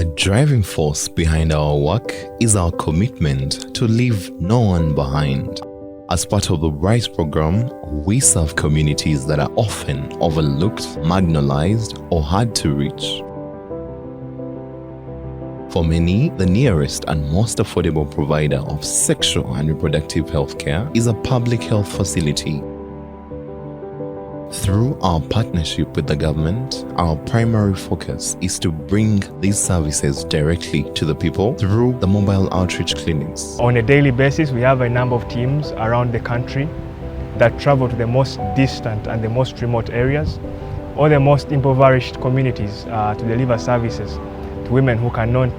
A driving force behind our work is our commitment to leave no one behind. As part of the RISE program, we serve communities that are often overlooked, marginalized, or hard to reach. For many, the nearest and most affordable provider of sexual and reproductive health care is a public health facility. Through our partnership with the government, our primary focus is to bring these services directly to the people through the mobile outreach clinics. On a daily basis, we have a number of teams around the country that travel to the most distant and the most remote areas or the most impoverished communities to deliver services to women who cannot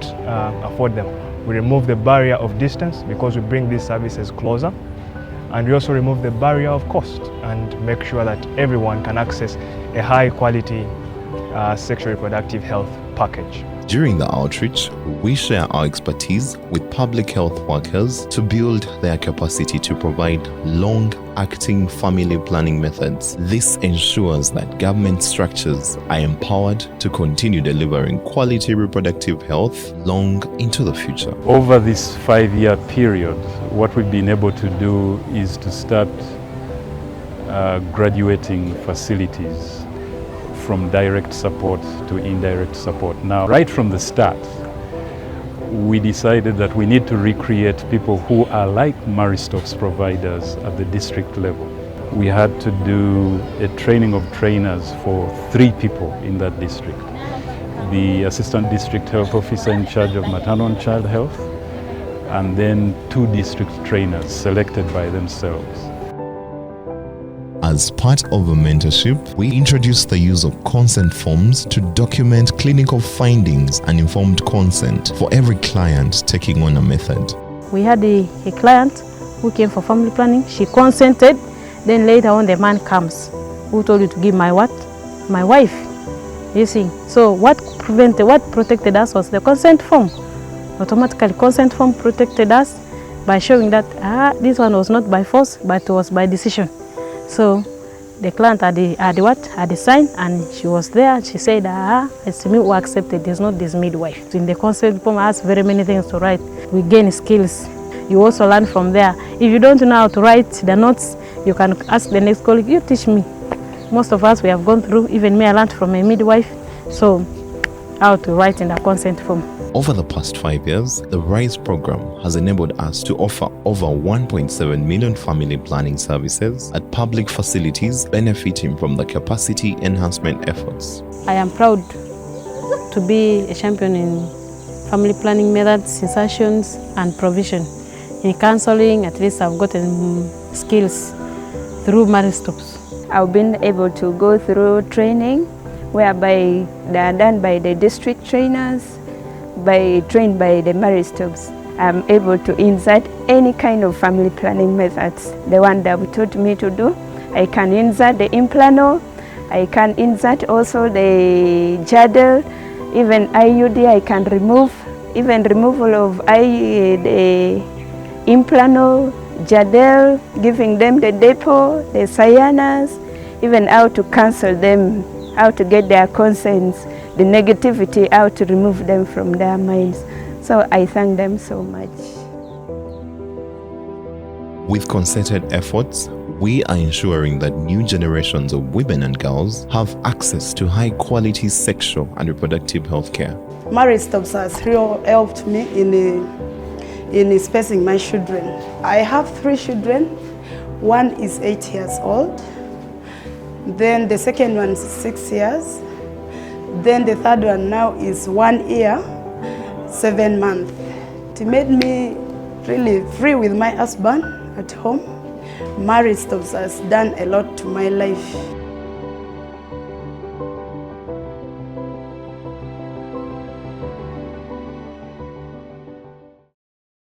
afford them. We remove the barrier of distance because we bring these services closer. And we also remove the barrier of cost and make sure that everyone can access a high quality sexual reproductive health package. During the outreach, we share our expertise with public health workers to build their capacity to provide long-acting family planning methods. This ensures that government structures are empowered to continue delivering quality reproductive health long into the future. Over this 5-year period, what we've been able to do is to start graduating facilities from direct support to indirect support. Now, right from the start, we decided that we need to recreate people who are like Maristop's providers at the district level. We had to do a training of trainers for 3 people in that district. The Assistant District Health Officer in charge of maternal and child health, and then 2 district trainers selected by themselves. As part of a mentorship, we introduced the use of consent forms to document clinical findings and informed consent for every client taking on a method. We had a client who came for family planning. She consented. Then later on the man comes. Who told you to give my what? My wife. You see. So what protected us was the consent form. Automatically consent form protected us by showing that this one was not by force but was by decision. So the client had the sign, and she was there. She said, it's me who accepted, it's not this midwife. In the consent form, I asked very many things to write. We gain skills. You also learn from there. If you don't know how to write the notes, you can ask the next colleague, you teach me. Most of us, we have gone through, even me, I learned from a midwife. So how to write in the consent form. Over the past 5 years, the RISE program has enabled us to offer over 1.7 million family planning services at public facilities benefiting from the capacity enhancement efforts. I am proud to be a champion in family planning methods, insertions, and provision. In counseling, at least I've gotten skills through Maristop's. I've been able to go through training whereby they are done by the district trainers, trained by the Maristop's. I'm able to insert any kind of family planning methods. The one that taught me to do, I can insert the implano, I can insert also the jadel, even IUD I can remove, even removal of the implano, jadel, giving them the depot, the cyanas, even how to cancel them, how to get their consents, the negativity, how to remove them from their minds. So I thank them so much. With concerted efforts, we are ensuring that new generations of women and girls have access to high-quality sexual and reproductive health care. Maristop's has really helped me in spacing my children. I have 3 children. One is 8 years old. Then the second one is 6 years. Then the third one now is 1 year, 7 months. It made me really free with my husband at home. Maristop's has done a lot to my life.